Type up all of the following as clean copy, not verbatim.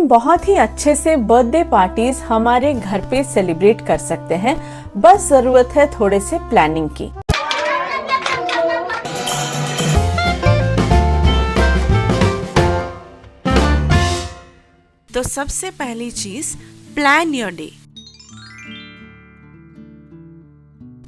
हम बहुत ही अच्छे से बर्थडे पार्टीज हमारे घर पे सेलिब्रेट कर सकते हैं, बस जरूरत है थोड़े से प्लानिंग की। तो सबसे पहली चीज, प्लान योर डे।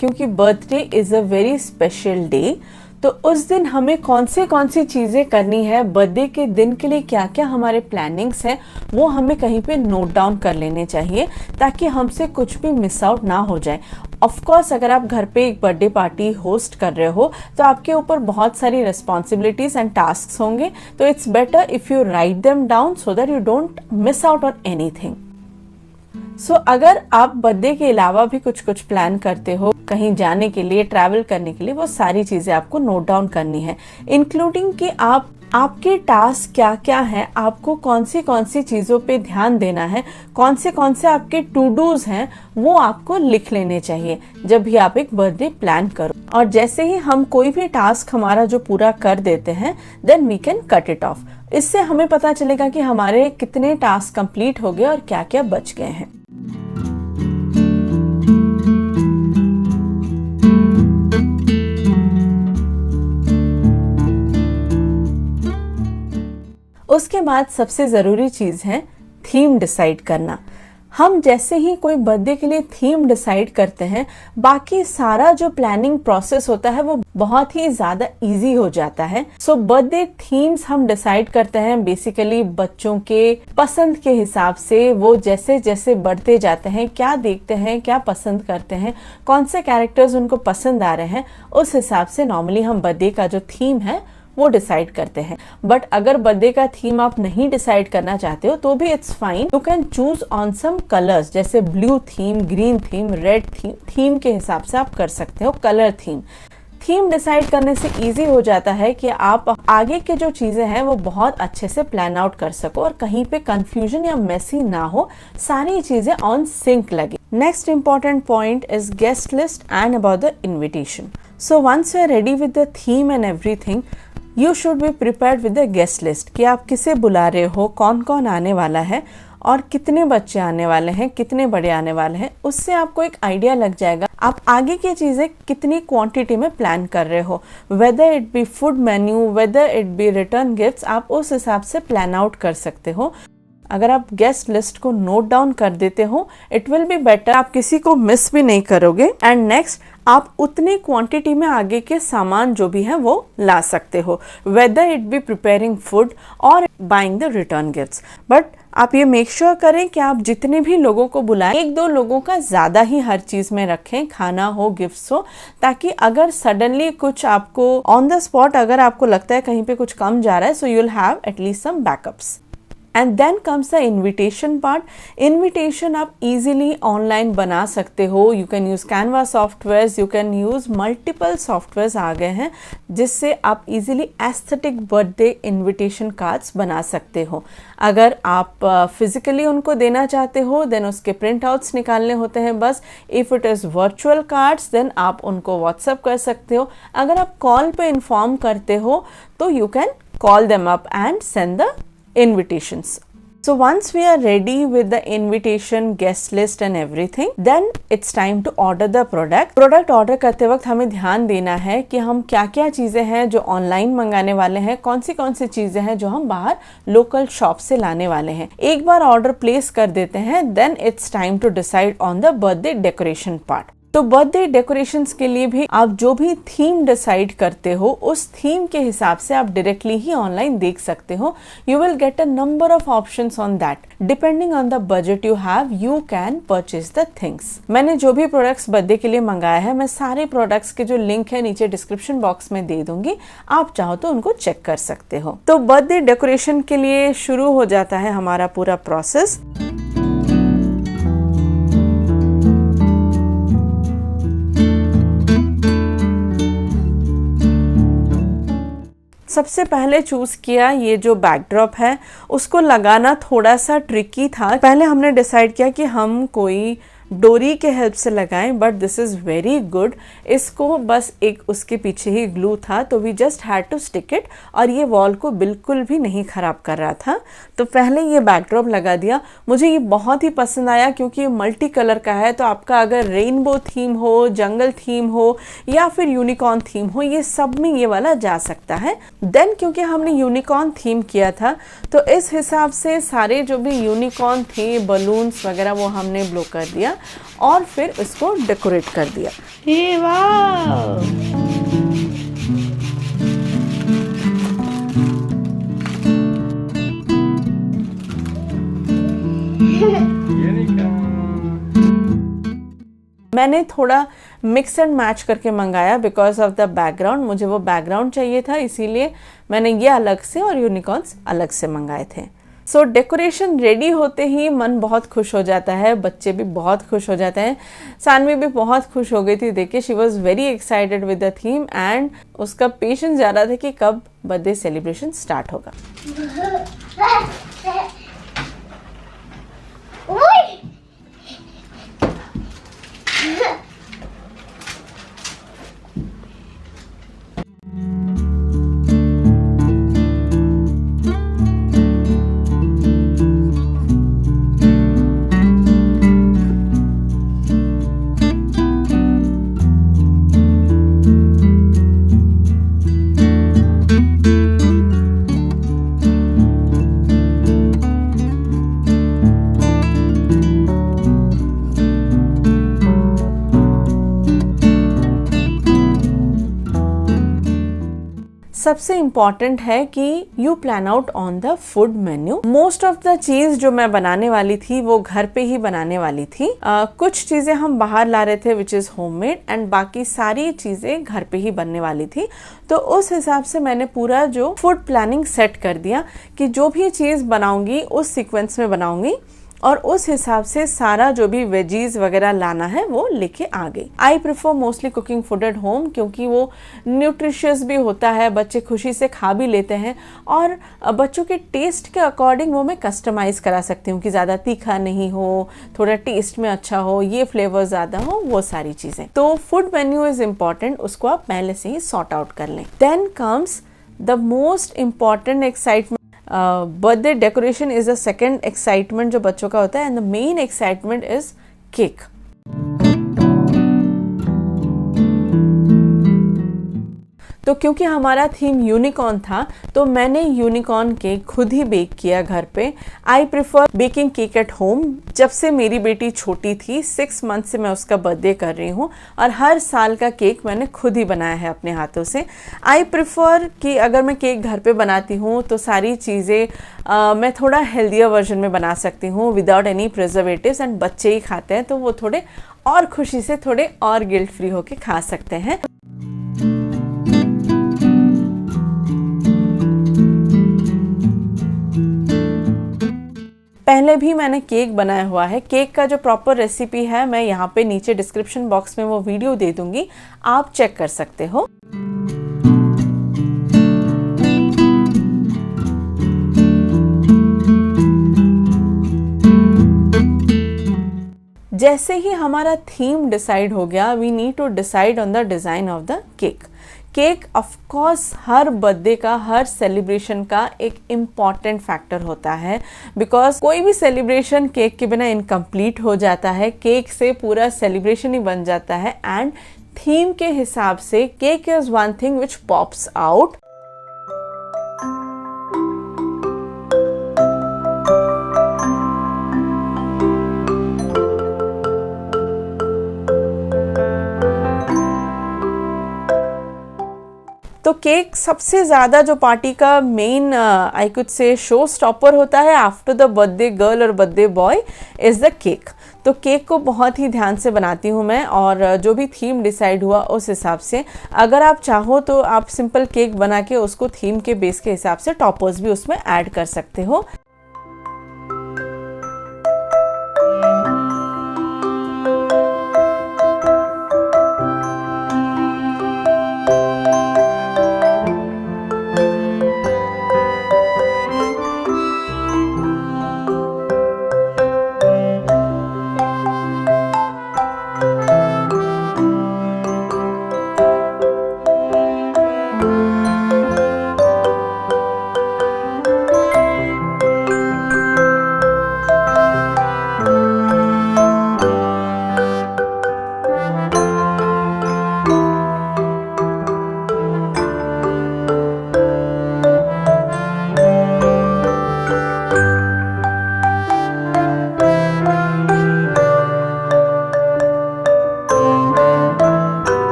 क्योंकि birthday is a very special day, तो उस दिन हमें कौन सी चीजें करनी है, बर्थडे के दिन के लिए क्या क्या हमारे प्लानिंग्स हैं, वो हमें कहीं पे नोट डाउन कर लेने चाहिए ताकि हमसे कुछ भी मिस आउट ना हो जाए। ऑफ कोर्स अगर आप घर पे एक बर्थडे पार्टी होस्ट कर रहे हो तो आपके ऊपर बहुत सारी रिस्पॉन्सिबिलिटीज एंड टास्क होंगे, तो it's better if you write them down so that you don't miss out on anything. So अगर आप बर्थडे के अलावा भी कुछ प्लान करते हो, कहीं जाने के लिए, ट्रैवल करने के लिए, वो सारी चीजें आपको नोट डाउन करनी है, इंक्लूडिंग कि आपके टास्क क्या क्या हैं, आपको कौन सी चीजों पे ध्यान देना है, कौन से आपके टू डूज हैं, वो आपको लिख लेने चाहिए जब भी आप एक बर्थडे प्लान करो। और जैसे ही हम कोई भी टास्क हमारा जो पूरा कर देते हैं, then we can cut it off. इससे हमें पता चलेगा कि हमारे कितने टास्क कंप्लीट हो गए और क्या क्या बच गए हैं। उसके बाद सबसे जरूरी चीज है थीम डिसाइड करना। हम जैसे ही कोई बर्थडे के लिए थीम डिसाइड करते हैं, बाकी सारा जो प्लानिंग प्रोसेस होता है वो बहुत ही ज्यादा इजी हो जाता है। सो बर्थडे थीम्स हम डिसाइड करते हैं बेसिकली बच्चों के पसंद के हिसाब से। वो जैसे जैसे बढ़ते जाते हैं, क्या देखते हैं, क्या पसंद करते हैं, कौन से कैरेक्टर्स उनको पसंद आ रहे हैं, उस हिसाब से नॉर्मली हम बर्थडे का जो थीम है वो डिसाइड करते हैं। बट अगर बर्थडे का थीम आप नहीं डिसाइड करना चाहते हो तो भी it's fine, you can choose on some colours, जैसे blue theme, green theme, red theme के हिसाब से आप कर सकते हो कलर थीम डिसाइड करने से इजी हो जाता है कि आप आगे के जो चीजें हैं वो बहुत अच्छे से प्लान आउट कर सको और कहीं पे कंफ्यूजन या मेसी ना हो, सारी चीजें ऑन सिंक लगे। Next important point is guest list and about the invitation. So once you are ready with the theme and everything, you should be prepared with the guest list कि आप किसे बुला रहे हो, कौन कौन आने वाला है और कितने बच्चे आने वाले हैं, कितने बड़े आने वाले हैं। उससे आपको एक आइडिया लग जाएगा आप आगे की चीजें कितनी क्वांटिटी में प्लान कर रहे हो, whether it B food menu, weather it B return gifts, आप उस हिसाब से प्लान आउट कर सकते हो। अगर आप गेस्ट लिस्ट को नोट डाउन कर देते हो, इट विल बी बेटर, आप किसी को मिस भी नहीं करोगे। एंड नेक्स्ट, आप उतनी क्वांटिटी में आगे के सामान जो भी है वो ला सकते हो, whether it be preparing food और buying the return gifts. But आप ये मेक श्योर करें कि आप जितने भी लोगों को बुलाएं, 1-2 लोगों का ज्यादा ही हर चीज में रखें, खाना हो, गिफ्ट्स हो, ताकि अगर सडनली कुछ आपको ऑन द स्पॉट अगर आपको लगता है कहीं पे कुछ कम जा रहा है, so you will have at least some backups. And then comes the invitation part. Invitation आप इजीली ऑनलाइन बना सकते हो, you can use Canva software, you can use multiple software आ गए हैं जिससे आप easily aesthetic birthday invitation cards बना सकते हो। अगर आप फिजिकली उनको देना चाहते हो देन उसके प्रिंट आउट्स निकालने होते हैं बस। If it is virtual cards then आप उनको व्हाट्सएप कर सकते हो। अगर आप कॉल पे इन्फॉर्म करते हो तो you can call them up and send the invitations. So once we are ready with the invitation, guest list and everything, then it's time to order the product. Product order करते वक्त हमें ध्यान देना है कि हम क्या क्या चीजें हैं जो ऑनलाइन मंगाने वाले हैं, कौन सी चीजें हैं जो हम बाहर लोकल शॉप से लाने वाले हैं। एक बार ऑर्डर प्लेस कर देते हैं, then it's time to decide on the birthday decoration part. तो बर्थडे डेकोरेशंस के लिए भी आप जो भी थीम डिसाइड करते हो उस थीम के हिसाब से आप डायरेक्टली ही ऑनलाइन देख सकते हो। You will get a number of options on that. Depending on the budget you have, you can purchase the things. मैंने जो भी प्रोडक्ट्स बर्थडे के लिए मंगाया है, मैं सारे प्रोडक्ट्स के जो लिंक है नीचे डिस्क्रिप्शन बॉक्स में दे दूंगी, आप चाहो तो उनको चेक कर सकते हो। तो बर्थडे डेकोरेशन के लिए शुरू हो जाता है हमारा पूरा प्रोसेस। सबसे पहले चूज किया ये जो बैकड्रॉप है, उसको लगाना थोड़ा सा ट्रिकी था। पहले हमने डिसाइड किया कि हम कोई डोरी के हेल्प से लगाएं, but this is very good. इसको बस एक उसके पीछे ही ग्लू था, तो we just had to stick it, और ये वॉल को बिल्कुल भी नहीं ख़राब कर रहा था। तो पहले ये बैकड्रॉप लगा दिया। मुझे ये बहुत ही पसंद आया क्योंकि ये मल्टी कलर का है, तो आपका अगर रेनबो थीम हो, जंगल थीम हो या फिर यूनिकॉर्न थीम हो, ये सब में ये वाला जा सकता है। देन क्योंकि हमने यूनिकॉर्न थीम किया था, तो इस हिसाब से सारे जो भी यूनिकॉर्न थे, बलून्स वगैरह, वो हमने ब्लो कर दिया और फिर इसको डेकोरेट कर दिया। हे वाह! मैंने थोड़ा मिक्स एंड मैच करके मंगाया बिकॉज ऑफ द बैकग्राउंड। मुझे वो बैकग्राउंड चाहिए था, इसीलिए मैंने ये अलग से और यूनिकॉर्न्स अलग से मंगाए थे। सो डेकोरेशन रेडी होते ही मन बहुत खुश हो जाता है, बच्चे भी बहुत खुश हो जाते हैं। सानवी भी बहुत खुश हो गई थी देख के। She was very excited with the theme and उसका पेशेंस जा रहा था कि कब बर्थडे सेलिब्रेशन स्टार्ट होगा। सबसे इम्पॉर्टेंट है कि you plan out on the food menu. Most of the चीज जो मैं बनाने वाली थी वो घर पे ही बनाने वाली थी। कुछ चीजें हम बाहर ला रहे थे विच इज होममेड, एंड बाकी सारी चीजें घर पे ही बनने वाली थी। तो उस हिसाब से मैंने पूरा जो फूड प्लानिंग सेट कर दिया कि जो भी चीज बनाऊंगी उस सीक्वेंस में बनाऊंगी, और उस हिसाब से सारा जो भी वेजीज वगैरह लाना है वो लेके आ गई। I prefer mostly cooking food at home क्योंकि वो न्यूट्रिशियस भी होता है, बच्चे खुशी से खा भी लेते हैं, और बच्चों के टेस्ट के अकॉर्डिंग वो मैं कस्टमाइज़ करा सकती हूँ कि ज़्यादा तीखा नहीं हो, थोड़ा टेस्ट में अच्छा हो, ये फ्लेवर ज़्यादा हो, वो सारी चीज़ें। तो फूड मेन्यू इज़ इम्पॉर्टेंट, उसको आप पहले से ही सॉर्ट आउट कर लें। Then comes the most important excitement. Birthday decoration is the second excitement जो बच्चों का होता है, and the main excitement is cake. तो क्योंकि हमारा थीम यूनिकॉर्न था, तो मैंने यूनिकॉर्न केक खुद ही बेक किया घर पे। I prefer baking cake at home. जब से मेरी बेटी छोटी थी, 6 मंथ से मैं उसका बर्थडे कर रही हूँ, और हर साल का केक मैंने खुद ही बनाया है अपने हाथों से। आई प्रेफर कि अगर मैं केक घर पे बनाती हूँ तो सारी चीज़ें मैं थोड़ा हेल्दियर वर्जन में बना सकती हूँ विदाउट एनी प्रिजर्वेटिव्स, एंड बच्चे ही खाते हैं तो वो थोड़े और खुशी से, थोड़े और गिल्ट फ्री होके खा सकते हैं। पहले भी मैंने केक बनाया हुआ है। केक का जो प्रॉपर रेसिपी है मैं यहाँ पे नीचे डिस्क्रिप्शन बॉक्स में वो वीडियो दे दूंगी, आप चेक कर सकते हो। जैसे ही हमारा थीम डिसाइड हो गया, we need to decide on the design of the cake. Cake of course हर बर्थडे का, हर सेलिब्रेशन का एक इम्पॉर्टेंट फैक्टर होता है, बिकॉज कोई भी सेलिब्रेशन केक के बिना इनकम्प्लीट हो जाता है। केक से पूरा सेलिब्रेशन ही बन जाता है, एंड थीम के हिसाब से cake is one thing which pops out. तो केक सबसे ज़्यादा जो पार्टी का main I could say show stopper होता है आफ्टर द बर्थडे गर्ल और birthday boy is the cake. तो केक को बहुत ही ध्यान से बनाती हूँ मैं, और जो भी थीम डिसाइड हुआ उस हिसाब से। अगर आप चाहो तो आप सिंपल केक बना के उसको थीम के बेस के हिसाब से टॉपर्स भी उसमें ऐड कर सकते हो।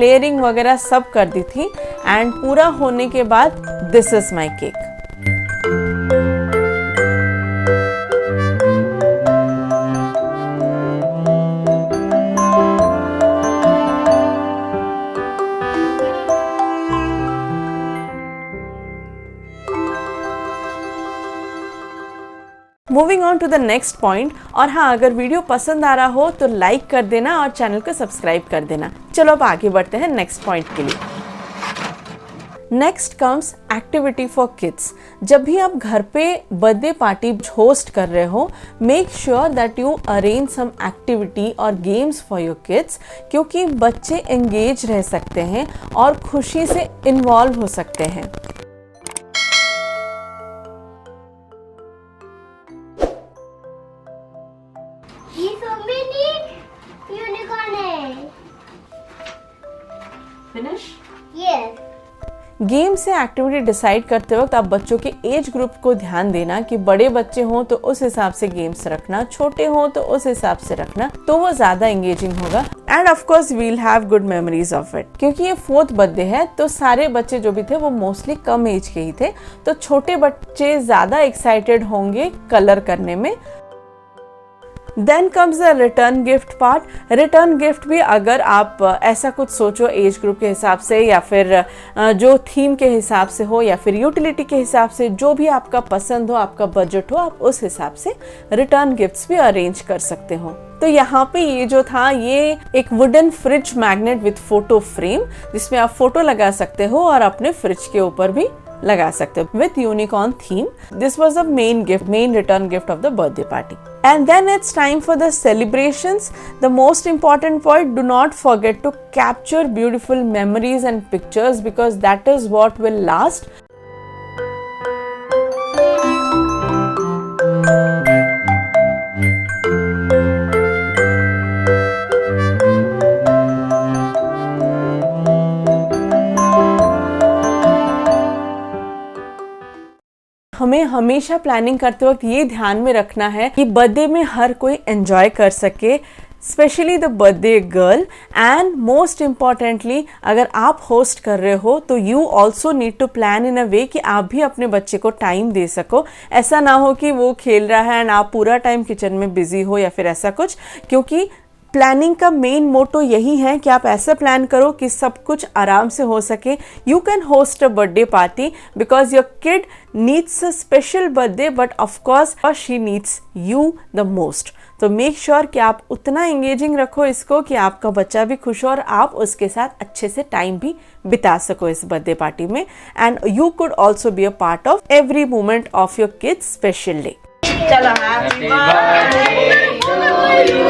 लेयरिंग वगैरह सब कर दी थी एंड पूरा होने के बाद this is my cake. Moving on to the next point. और हाँ, अगर वीडियो पसंद आ रहा हो तो लाइक कर देना और चैनल को सब्सक्राइब कर देना। चलो अब आगे बढ़ते हैं नेक्स्ट पॉइंट के लिए। Next comes activity for kids. जब भी आप घर पे बर्थडे पार्टी होस्ट कर रहे हो, make sure that you arrange some activity और गेम्स फॉर योर किड्स, क्योंकि बच्चे एंगेज रह सकते हैं और खुशी से इन्वॉल्व हो सकते हैं। ये so many unicorn है। फिनिश? Yes. गेम से एक्टिविटी डिसाइड करते वक्त आप बच्चों के एज ग्रुप को ध्यान देना कि बड़े बच्चे हों तो उस हिसाब से गेम्स रखना, छोटे हों तो उस हिसाब से रखना, तो वो ज्यादा एंगेजिंग होगा and of course we'll have good memories of it. क्योंकि ये 4th बर्थडे है तो सारे बच्चे जो भी थे वो मोस्टली कम एज के ही थे, तो छोटे बच्चे ज्यादा एक्साइटेड होंगे कलर करने में। Then comes the return gift part. Return gift भी अगर आप ऐसा कुछ सोचो एज ग्रुप के हिसाब से या फिर जो थीम के हिसाब से हो या फिर यूटिलिटी के हिसाब से, जो भी आपका पसंद हो, आपका बजट हो, आप उस हिसाब से रिटर्न गिफ्ट्स भी अरेंज कर सकते हो। तो यहाँ पे ये जो था, ये एक wooden fridge magnet with photo frame, जिसमें आप फोटो लगा सकते हो और अपने फ्रिज के ऊपर भी लगा सकते हो with unicorn theme. This was the main return gift of the birthday party. And then it's time for the celebrations. The most important point, do not forget to capture beautiful memories and pictures because that is what will last. हमें हमेशा planning करते वक्त ये ध्यान में रखना है कि बर्थडे में हर कोई एंजॉय कर सके, specially the birthday girl. And most importantly, अगर आप होस्ट कर रहे हो तो you also need to plan in a way कि आप भी अपने बच्चे को टाइम दे सको। ऐसा ना हो कि वो खेल रहा है एंड आप पूरा टाइम किचन में बिजी हो या फिर ऐसा कुछ, क्योंकि प्लानिंग का मेन मोटो यही है कि आप ऐसा प्लान करो कि सब कुछ आराम से हो सके। You can host a birthday party because your kid needs a special birthday, but of course she needs you the most. तो मेक श्योर कि आप उतना एंगेजिंग रखो इसको कि आपका बच्चा भी खुश हो और आप उसके साथ अच्छे से टाइम भी बिता सको इस बर्थडे पार्टी में। And you could also be a part of every moment of your kids special day. चलो happy birthday to you,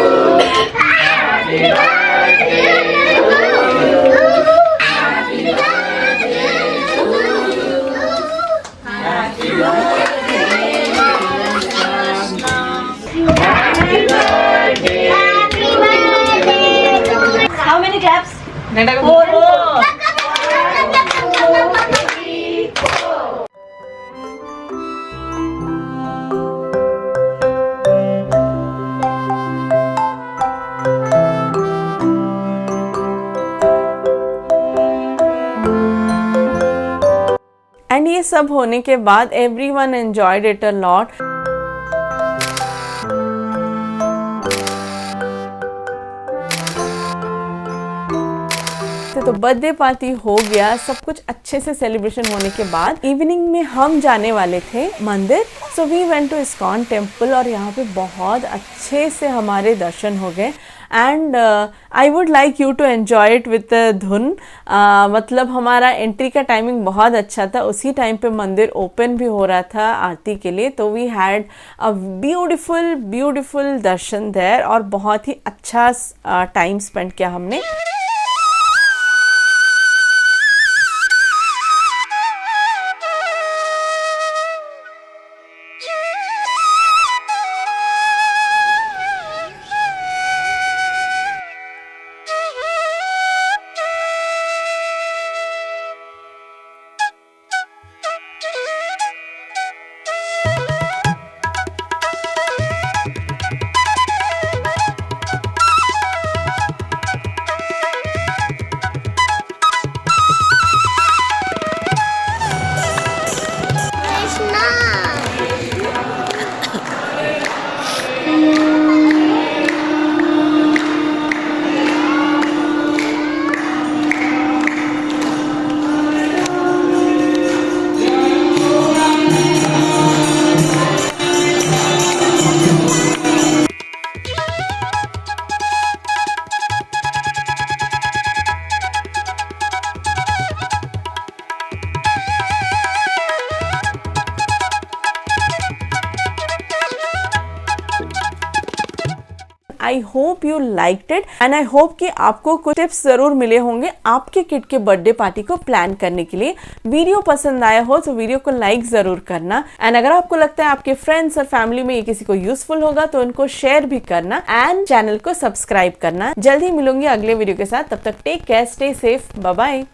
happy birthday to you, happy birthday to you, happy birthday happy birthday to. How many claps? 4 and ये सब होने के बाद everyone enjoyed it a lot. तो birthday party हो गया, सब कुछ अच्छे से सेलिब्रेशन होने के बाद इवनिंग में हम जाने वाले थे मंदिर। So we went to ISKCON temple और यहाँ पे बहुत अच्छे से हमारे दर्शन हो गए। And I would like you to enjoy it with धुन। मतलब हमारा एंट्री का टाइमिंग बहुत अच्छा था, उसी टाइम पे मंदिर ओपन भी हो रहा था आरती के लिए। तो we had a beautiful darshan there और बहुत ही अच्छा टाइम स्पेंड किया हमने। I hope you liked it and I hope कि आपको कुछ टिप्स जरूर मिले होंगे आपके किड के बर्थडे पार्टी को प्लान करने के लिए। वीडियो पसंद आया हो तो वीडियो को लाइक जरूर करना एंड अगर आपको लगता है आपके फ्रेंड्स और फैमिली में ये किसी को यूजफुल होगा तो उनको शेयर भी करना एंड चैनल को सब्सक्राइब करना। जल्दी मिलूंगी अगले वीडियो के साथ, तब तक take care, stay safe, bye bye.